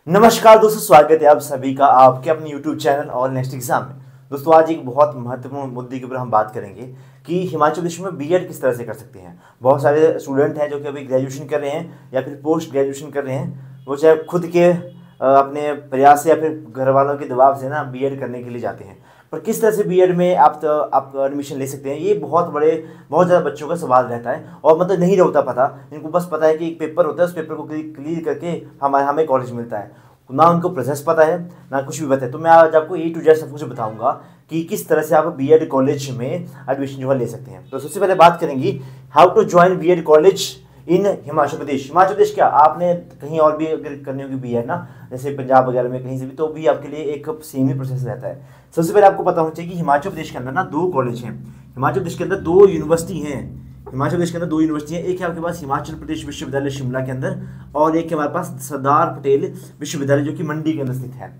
नमस्कार दोस्तों, स्वागत है आप सभी का आपके अपने YouTube चैनल और नेक्स्ट एग्जाम में। दोस्तों आज एक बहुत महत्वपूर्ण मुद्दे के ऊपर हम बात करेंगे कि हिमाचल प्रदेश में बीएड किस तरह से कर सकते हैं। बहुत सारे स्टूडेंट हैं जो कि अभी ग्रेजुएशन कर रहे हैं या फिर पोस्ट ग्रेजुएशन कर रहे हैं। वो चाहे खुद के अपने प्रयास से या फिर घर वालों के दबाव से ना बीएड करने के लिए जाते हैं। पर किस तरह से बीएड में आप एडमिशन ले सकते हैं, ये बहुत ज़्यादा बच्चों का सवाल रहता है और मतलब नहीं होता पता। इनको बस पता है कि एक पेपर होता है, उस पेपर को क्लियर करके हमें कॉलेज मिलता है। ना उनको प्रोसेस पता है ना कुछ भी पता है। तो मैं आज आपको A to Z सब कुछ बताऊंगा कि किस तरह से आप बीएड कॉलेज में एडमिशन जो है ले सकते हैं। तो सबसे पहले बात करेंगे how to join B Ed college in Himachal Pradesh. Himachal Pradesh क्या, आपने कहीं और भी अगर करनी होगी बीएड ना, जैसे पंजाब वगैरह में कहीं से भी, तो भी आपके लिए एक सेम ही प्रोसेस रहता है। सबसे पहले आपको पता होना चाहिए कि हिमाचल प्रदेश के अंदर ना दो कॉलेज हैं। हिमाचल प्रदेश के अंदर दो यूनिवर्सिटी हैं। हिमाचल प्रदेश के अंदर दो यूनिवर्सिटी हैं। एक है आपके पास हिमाचल प्रदेश विश्वविद्यालय शिमला के अंदर और एक है हमारे पास सरदार पटेल विश्वविद्यालय जो कि मंडी के अंदर स्थित है।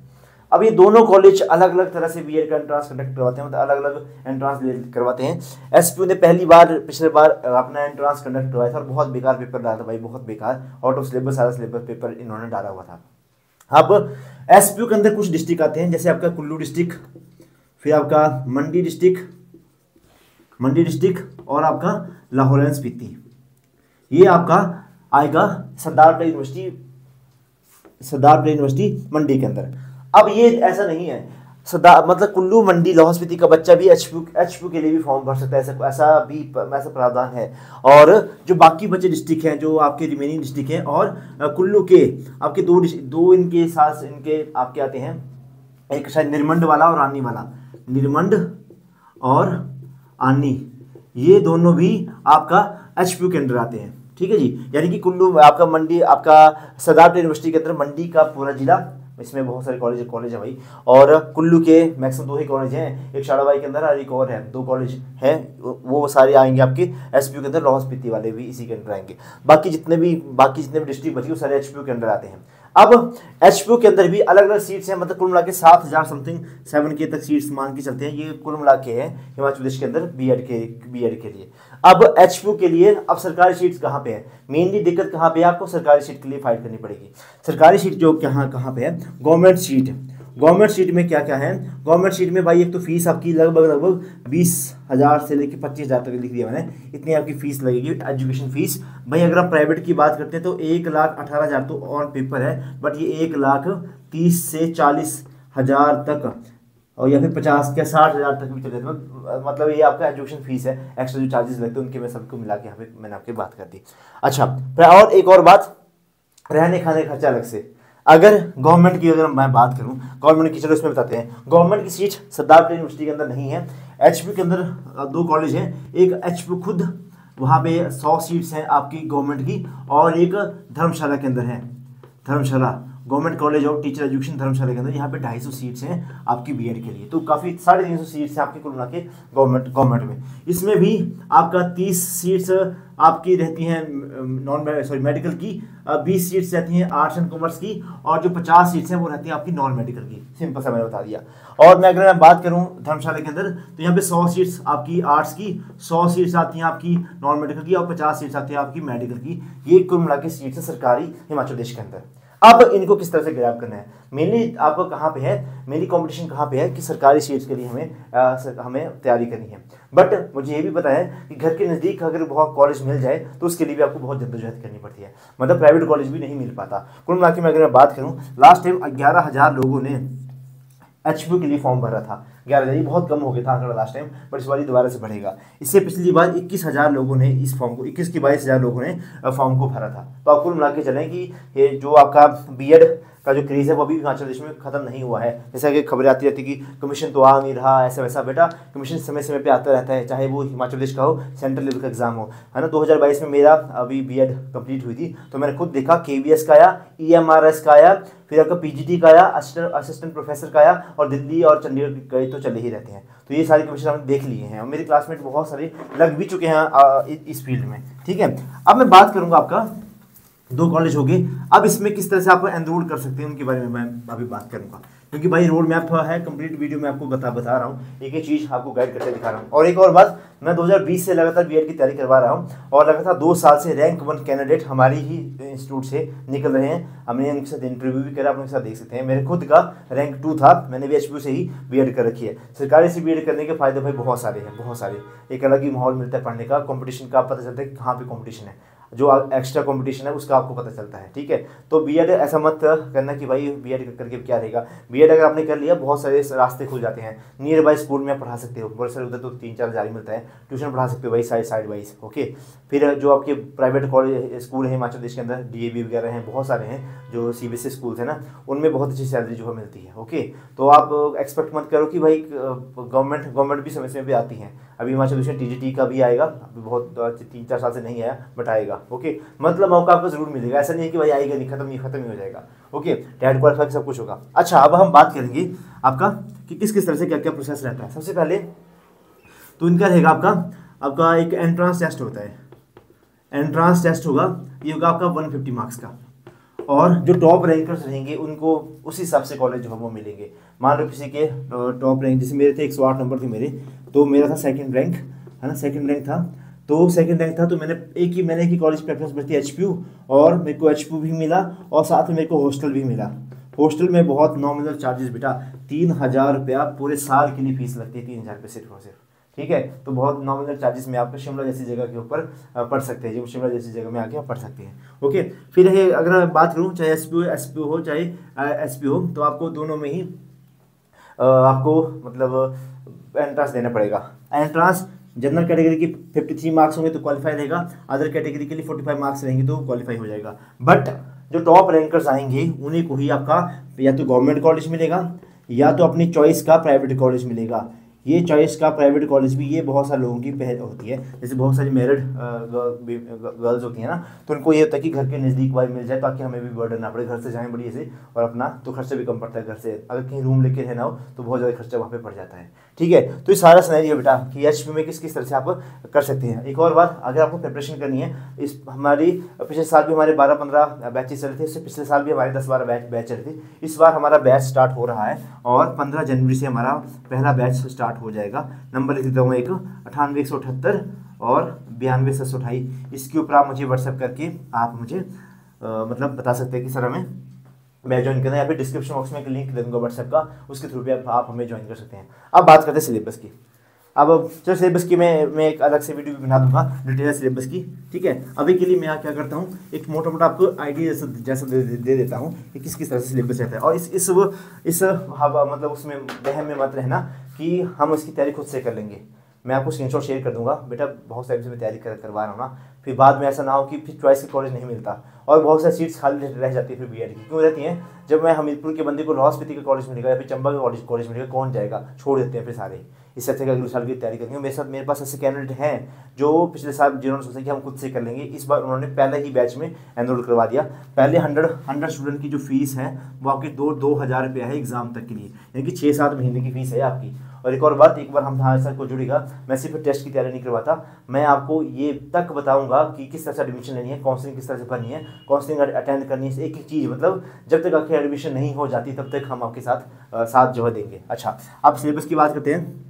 अब ये दोनों कॉलेज अलग अलग तरह से बीएड का एंट्रांस कंडक्ट करवाते हैं, मतलब अलग अलग एंट्रांस करवाते हैं। एसपीयू ने पिछले बार अपना एंट्रांस कंडक्ट करवाया था और बहुत बेकार पेपर डाला था भाई, बहुत बेकार, आउट ऑफ सिलेबस सारा सिलेबस पेपर इन्होंने डाला हुआ था। अब एसपीयू के अंदर कुछ डिस्ट्रिक्ट आते हैं, जैसे आपका कुल्लू डिस्ट्रिक्ट, फिर आपका मंडी डिस्ट्रिक्ट और आपका लाहौल एंड स्पीति। ये आपका आएगा सरदार पटेल यूनिवर्सिटी मंडी के अंदर। अब ये ऐसा नहीं है, मतलब कुल्लू मंडी लाहौल स्पीति का बच्चा भी एचपीयू के लिए भी फॉर्म भर सकता है, ऐसा प्रावधान है। और जो बाकी बचे डिस्ट्रिक्ट हैं, जो आपके रिमेनिंग डिस्ट्रिक्ट हैं और कुल्लू के आपके दो इनके साथ इनके आपके आते हैं, एक शायद निरमंड वाला और आनी वाला, निरमंड और आनी, ये दोनों भी आपका एचपीयू के अंदर आते हैं। ठीक है जी, यानी कि कुल्लू आपका मंडी, आपका सरदार यूनिवर्सिटी के अंदर मंडी का पूरा जिला, इसमें बहुत सारे कॉलेज है भाई, और कुल्लू के मैक्सिमम दो ही कॉलेज हैं, एक शाड़ाबाई के अंदर और एक और है, दो कॉलेज हैं, वो सारे आएंगे आपके एचपीयू के अंदर। लाहौल स्पीति वाले भी इसी के अंदर आएंगे। बाकी जितने भी डिस्ट्रिक्ट बची वो सारे एचपीयू के अंदर आते हैं। अब एचपीयू के अंदर भी अलग अलग सीट्स हैं, मतलब कुल मिला के 7,000 समथिंग 7K तक सीट्स मान के चलते हैं। ये कुल मिला के है हिमाचल प्रदेश के अंदर बीएड के लिए। अब एचपीयू के लिए अब सरकारी सीट्स कहाँ पे है, मेनली दिक्कत कहाँ पे है, आपको सरकारी सीट के लिए फाइट करनी पड़ेगी। सरकारी सीट जो कहाँ पे है, गवर्नमेंट सीट में क्या क्या है। गवर्नमेंट सीट में भाई एक तो फीस आपकी लगभग 20,000 से लेकर 25,000 तक लिख दिया मैंने, इतनी आपकी फीस लगेगी एजुकेशन फीस। भाई अगर आप प्राइवेट की बात करते हैं तो 1,18,000 तो ऑन पेपर है, बट ये 1,30,000 से 40,000 तक और या फिर 50 या 60,000 तक भी चले जाते, मतलब ये आपका एजुकेशन फीस है। एक्स्ट्रा जो चार्जेस लगते हैं उनके मैं सबको मिला के यहाँ पे मैंने आपकी बात कर दी। अच्छा, और एक और बात, रहने खाने का खर्चा अलग से। अगर गवर्नमेंट की मैं बात करूं, गवर्नमेंट की, चलो इसमें बताते हैं। गवर्नमेंट की सीट सरदार पटेल यूनिवर्सिटी के अंदर नहीं है। एचपीयू के अंदर दो कॉलेज हैं, एक एचपीयू खुद, वहाँ पे 100 सीट्स हैं आपकी गवर्नमेंट की, और एक धर्मशाला के अंदर है, Dharamshala government college of teacher education Dharamshala के अंदर, यहाँ पे 250 सीट्स हैं आपकी बीएड के लिए। तो काफ़ी 350 सीट्स हैं आपकी कुल मिला के गवर्नमेंट में। इसमें भी आपका 30 सीट्स आपकी रहती हैं मेडिकल की, 20 सीट्स रहती हैं आर्ट्स एंड कॉमर्स की, और जो 50 सीट्स हैं वो रहती हैं आपकी नॉन मेडिकल की। सिंपल सा मैंने बता दिया। और मैं अगर बात करूं धर्मशाला के अंदर, तो यहाँ पे 100 सीट्स आपकी आर्ट्स की, 100 सीट्स आती हैं आपकी नॉन मेडिकल की, और 50 सीट्स आती हैं आपकी मेडिकल की। ये कुल मिला के सीट्स है सरकारी हिमाचल प्रदेश के अंदर। अब इनको किस तरह से ग्रैब करना है, मेनली आपको कहाँ पे है, मेरी कंपटीशन कहाँ पे है कि सरकारी सीट्स के लिए हमें तैयारी करनी है। बट मुझे ये भी पता है कि घर के नज़दीक अगर बहुत कॉलेज मिल जाए तो उसके लिए भी आपको बहुत जद्दोजहद करनी पड़ती है, मतलब प्राइवेट कॉलेज भी नहीं मिल पाता। कुल मिला के मैं अगर बात करूँ, लास्ट टाइम 11,000 लोगों ने एचपीयू के लिए फॉर्म भरा था। 11,000 बहुत कम हो गया था आंकड़ा लास्ट टाइम, बट इस बार दोबारा से बढ़ेगा। इससे पिछली बार 21,000 लोगों ने इस फॉर्म को, 21 की 22,000 लोगों ने फॉर्म को भरा था। तो आप कुल मिला के चलें कि ये जो आपका बीएड का जो क्रेज़ है वो अभी हिमाचल प्रदेश में खत्म नहीं हुआ है। जैसा कि खबरें आती रहती कि कमीशन तो आ नहीं रहा, ऐसा वैसा। बेटा कमीशन समय समय पे आता रहता है, चाहे वो हिमाचल प्रदेश का हो, सेंट्रल लेवल का एग्जाम हो, है ना। 2022 में मेरा अभी बीएड कंप्लीट हुई थी, तो मैंने खुद देखा केवीएस का आया, ईएमआरएस का आया, फिर आपका पीजीटी का आया, असिस्टेंट प्रोफेसर का आया, और दिल्ली और चंडीगढ़ गए तो चले ही रहते हैं। तो ये सारे कमीशन हमने देख लिए हैं और मेरे क्लासमेट बहुत सारे लग भी चुके हैं इस फील्ड में। ठीक है, अब मैं बात करूँगा आपका 2 कॉलेज हो गए। अब इसमें किस तरह से आप एनरोल कर सकते हैं उनके बारे में मैं अभी बात करूंगा, क्योंकि भाई रोड मैप है कंप्लीट वीडियो में आपको बता रहा हूँ, एक एक चीज़ आपको गाइड करके दिखा रहा हूँ। और एक और बात, मैं 2020 से लगातार बीएड की तैयारी करवा रहा हूँ और लगातार 2 साल से रैंक 1 कैंडिडेट हमारी ही इंस्टीट्यूट से निकल रहे हैं। हमने उनके साथ इंटरव्यू भी करा, आप उनके साथ देख सकते हैं। मेरे खुद का रैंक 2 था, मैंने भी एचपीयू से ही बीएड कर रखी है। सरकारी से बीएड करने के फायदे भाई बहुत सारे हैं, बहुत सारे। एक अलग ही माहौल मिलता है पढ़ने का, कंपटीशन का पता चलता है कि कहाँ पे कंपटीशन है, जो एक्स्ट्रा कंपटीशन है उसका आपको पता चलता है, ठीक है। तो बीएड ऐसा मत करना कि भाई बीएड करके क्या रहेगा। बीएड अगर आपने कर लिया, बहुत सारे रास्ते खुल जाते हैं। नियर बाय स्कूल में पढ़ा सकते हो, बहुत सारे उधर तो 3-4 हज़ार मिलता है। ट्यूशन पढ़ा सकते हो भाई साइड वाइज, ओके। फिर जो आपके प्राइवेट कॉलेज स्कूल है हिमाचल प्रदेश के अंदर, डीएवी वगैरह हैं, बहुत सारे हैं जो सीबीएसई स्कूल है ना, उनमें बहुत अच्छी सैलरी जो है मिलती है, ओके। तो आप एक्सपेक्ट मत करो कि भाई गवर्नमेंट भी समय समय पे आती है। अभी हिमाचल प्रदेश में टीजीटी का भी आएगा, अभी बहुत 3-4 साल से नहीं आया बट आएगा, ओके। मतलब मौका आपको जरूर मिलेगा, ऐसा नहीं है कि भाई आएगा नहीं, खत्म ही हो जाएगा, ओके। टेट क्वालिफाई सब कुछ होगा। अच्छा, अब हम बात करेंगे आपका कि किस किस तरह से क्या क्या प्रोसेस रहता है। सबसे पहले तो इनका रहेगा आपका एक एंट्रांस टेस्ट होता है। एंट्रांस टेस्ट होगा, ये होगा आपका 150 मार्क्स का, और जो टॉप रैंकर्स रहेंगे उनको उस हिसाब से कॉलेज जो है वो मिलेंगे। मान लो किसी के टॉप रैंक, जैसे मेरे थे 108 नंबर थे मेरे, तो मेरा था सेकंड रैंक, है ना, सेकंड रैंक था। तो सेकंड रैंक था तो मैंने एक ही कॉलेज प्रेफरेंस बढ़ती एचपीयू, और मेरे को एचपीयू भी मिला और साथ में मेरे को हॉस्टल भी मिला। हॉस्टल में बहुत नॉमिनल चार्जेस बेटा, 3000 रुपया पूरे साल के लिए फीस लगती है, 3000 रुपये सिर्फ और सिर्फ, ठीक है। तो बहुत नॉमिनल चार्जेस में आपको शिमला जैसी जगह के ऊपर पढ़ सकते हैं, जो शिमला जैसी जगह में आके आप पढ़ सकते हैं, ओके। फिर ये अगर मैं बात करूँ, चाहे एसपीयू हो चाहे एसपीयू हो, तो आपको दोनों में ही आपको मतलब एंट्रांस देना पड़ेगा। एंट्रांस जनरल कैटेगरी की 53 मार्क्स होंगे तो क्वालिफाई रहेगा, अदर कैटेगरी के लिए 45 मार्क्स रहेंगे तो क्वालिफाई हो जाएगा। बट जो टॉप रैंकर्स आएंगे उन्हीं को ही आपका या तो गवर्नमेंट कॉलेज मिलेगा या तो अपनी चॉइस का प्राइवेट कॉलेज मिलेगा। ये चॉइस का प्राइवेट कॉलेज भी ये बहुत सारे लोगों की पहल होती है, जैसे बहुत सारी मैरिड गर्ल्स होती हैं ना, तो उनको ये होता है कि घर के नज़दीक वाई मिल जाए ताकि हमें भी बर्डन ना पड़े, घर से जाएं बड़ी से, और अपना तो खर्चा भी कम पड़ता है घर से। अगर कहीं रूम लेके रहना हो तो बहुत ज़्यादा खर्चा वहाँ पे पड़ जाता है, ठीक है। तो ये सारा सिनेरियो बेटा कि एचपी में किस किस तरह से आप कर सकते हैं। एक और बात, अगर आपको प्रिपरेशन करनी है, इस हमारी पिछले साल भी हमारे 12-15 बैचेस चले थे, इससे पिछले साल भी हमारे 10-12 बैच चले थे। इस बार हमारा बैच स्टार्ट हो रहा है और 15 जनवरी से हमारा पहला बैच स्टार्ट हो जाएगा। नंबर लिख देता हूँ, एक 98-178 और 92-728। इसके ऊपर आप मुझे व्हाट्सएप करके आप मुझे मतलब बता सकते हैं कि सर हमें बैच ज्वाइन करना है, या फिर डिस्क्रिप्शन बॉक्स में एक लिंक दे दूँगा व्हाट्सएप का, उसके थ्रू भी आप हमें ज्वाइन कर सकते हैं। अब बात करते हैं सिलेबस की। अब चलो सिलेबस की मैं एक अलग से वीडियो भी बना दूंगा डिटेल सिलेबस की, ठीक है। अभी के लिए मैं क्या करता हूँ, एक मोटा मोटा आपको आइडिया जैसा दे देता हूँ कि किस किस तरह से सिलेबस रहता है। और इस मतलब उसमें वहम में मत रहना कि हम उसकी तैयारी खुद से कर लेंगे। मैं आपको स्क्रीनशॉट शेयर कर दूंगा बेटा, बहुत सारी से मैं तैयारी करवा रहा हूँ ना, फिर बाद में ऐसा ना हो कि फिर चॉइस के कॉलेज नहीं मिलता और बहुत सारी सीट्स खाली रह जाती है। फिर बीएड की क्यों रहती हैं, जब मैं हमीरपुर के बंदे को लाहौल स्पीति का कॉलेज मिलेगा या फिर चंबा का कॉलेज मिलेगा, कौन जाएगा, छोड़ देते हैं फिर सारे। इससे अच्छा अगले साल की तैयारी करेंगे। मेरे पास ऐसे कैंडिडेट हैं जो पिछले साल जिन्होंने सोचा कि हम खुद से कर लेंगे, इस बार उन्होंने पहले ही बैच में एनरोल करवा दिया। पहले 100 स्टूडेंट की जो फीस है वो आपकी 2,000 रुपया है एग्जाम तक के लिए, यानी कि 6-7 महीने की फीस है आपकी। और एक और बात, एक बार हम हमारे साथ को जुड़ेगा, मैं सिर्फ टेस्ट की तैयारी नहीं करवाता, मैं आपको ये तक बताऊंगा कि किस तरह से एडमिशन लेनी है, काउंसलिंग किस तरह से करनी है, काउंसलिंग अटेंड करनी है, एक एक चीज़ मतलब जब तक आपकी एडमिशन नहीं हो जाती तब तक हम आपके साथ जो है देंगे। अच्छा, अब सिलेबस की बात करते हैं।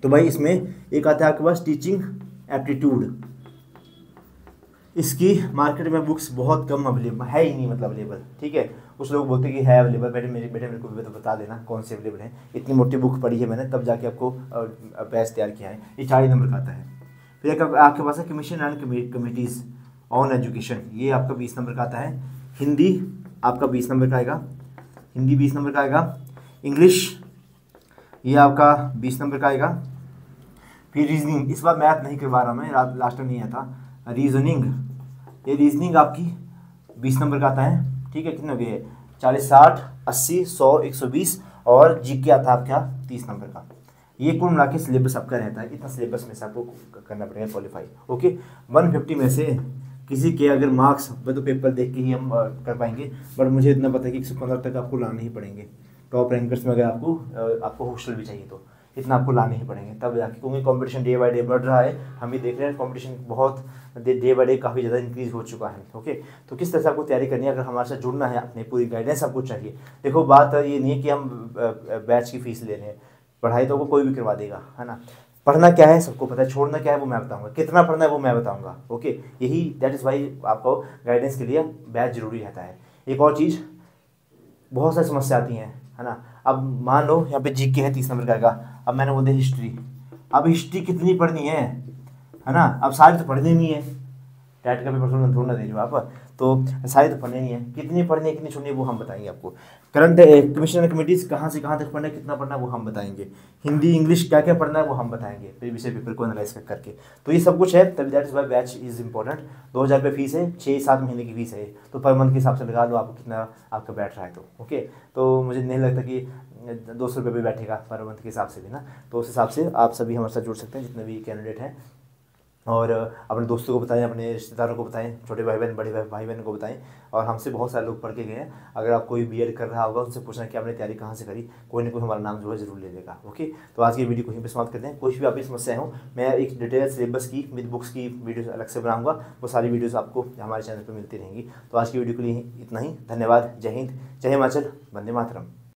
तो भाई इसमें एक आता है आपके पास टीचिंग एप्टीट्यूड। इसकी मार्केट में बुक्स बहुत कम अवेलेबल है ही नहीं, मतलब अवेलेबल, ठीक है। कुछ लोग बोलते हैं कि है अवेलेबल, मेरे को भी तो बता देना कौन से अवेलेबल है। इतनी मोटी बुक पढ़ी है मैंने तब जाके आपको बैच तैयार किया है। ये 40 नंबर का आता है। फिर एक आपके पास है commission and committees on education, ये आपका 20 नंबर का आता है। हिंदी आपका 20 नंबर का आएगा, हिंदी 20 नंबर का आएगा। इंग्लिश ये आपका 20 नंबर का आएगा। फिर रीजनिंग, इस बार मैथ नहीं करवा रहा मैं, लास्ट टाइम नहीं आया था। रीजनिंग, ये रीजनिंग आपकी 20 नंबर का आता है, ठीक है। कितने हो गए, 40, 60, 80, 100, 120 और जीके आता है आपका 30 नंबर का। ये कुल मिला के सिलेबस आपका रहता है। इतना सिलेबस में से आपको करना पड़ेगा क्वालिफाई, ओके। 150 में से किसी के अगर मार्क्स तो पेपर देख के ही हम कर पाएंगे, बट मुझे इतना पता है कि 115 तक आपको लाने ही पड़ेंगे टॉप रैंकर्स में, अगर आपको हॉस्टल भी चाहिए तो इतना आपको लाने ही पड़ेंगे तब जाके, क्योंकि कंपटीशन डे बाय डे बढ़ रहा है, हम भी देख रहे हैं कंपटीशन बहुत डे बाय डे काफ़ी ज़्यादा इंक्रीज़ हो चुका है। ओके, तो किस तरह से आपको तैयारी करनी है, अगर हमारे साथ जुड़ना है अपनी पूरी गाइडेंस आपको चाहिए। देखो बात ये नहीं है कि हम बैच की फ़ीस ले रहे हैं, पढ़ाई तो वो कोई भी करवा देगा, है ना। पढ़ना क्या है सबको पता है, छोड़ना क्या है वो मैं बताऊंगा, कितना पढ़ना है वो मैं बताऊंगा। ओके, यही दैट इज़ वाई आपको गाइडेंस के लिए बैच जरूरी रहता है। एक और चीज़, बहुत सारी समस्या आती हैं, है ना। अब मान लो यहाँ पे जीके है 30 नंबर का आएगा, अब मैंने बोल दिया हिस्ट्री, अब हिस्ट्री कितनी पढ़नी है ना, अब सारी तो पढ़नी नहीं है, टैट का पेपर थोड़ा ना दे रहे हो आप, तो सारी तो पढ़नी नहीं है, कितनी पढ़नी है कितनी छोड़नी है वो हम बताएंगे आपको। करंट कमीशन एंड कमेटीज कहाँ से कहाँ तक पढ़ना है, कितना पढ़ना है वो हम बताएंगे। हिंदी इंग्लिश क्या क्या पढ़ना है वो हम बताएंगे प्रीवियस पेपर को एनालाइज करके। तो ये सब कुछ है, तभी that is why batch is important. 2000 रुपये फीस है, 6-7 महीने की फीस है, तो पर मंथ के हिसाब से लगा लो आपको कितना आपका बैठ रहा है। तो ओके, तो मुझे नहीं लगता कि 200 रुपये भी बैठेगा पर मंथ के हिसाब से भी ना, तो उस हिसाब से आप सभी हमारे साथ जुड़ सकते हैं जितने भी कैंडिडेट हैं, और अपने दोस्तों को बताएं, अपने रिश्तेदारों को बताएं, छोटे भाई बहन बड़े भाई बहन को बताएं। और हमसे बहुत सारे लोग पढ़ के गए हैं, अगर आप कोई बीएड कर रहा होगा उनसे पूछना कि आपने तैयारी कहाँ से करी, कोई ना कोई हमारा नाम जो है जरूर ले लेगा। ओके, तो आज की वीडियो को यहीं पे समाप्त करते हैं। कुछ भी आपकी समस्याएं हो, मैं एक डिटेल सिलेबस की विद बुक्स की वीडियो अलग से बनाऊंगा, वो सारी वीडियोज़ आपको हमारे चैनल पर मिलती रहेंगी। तो आज की वीडियो के लिए इतना ही, धन्यवाद। जय हिंद, जय हिमाचल, वंदे मातरम।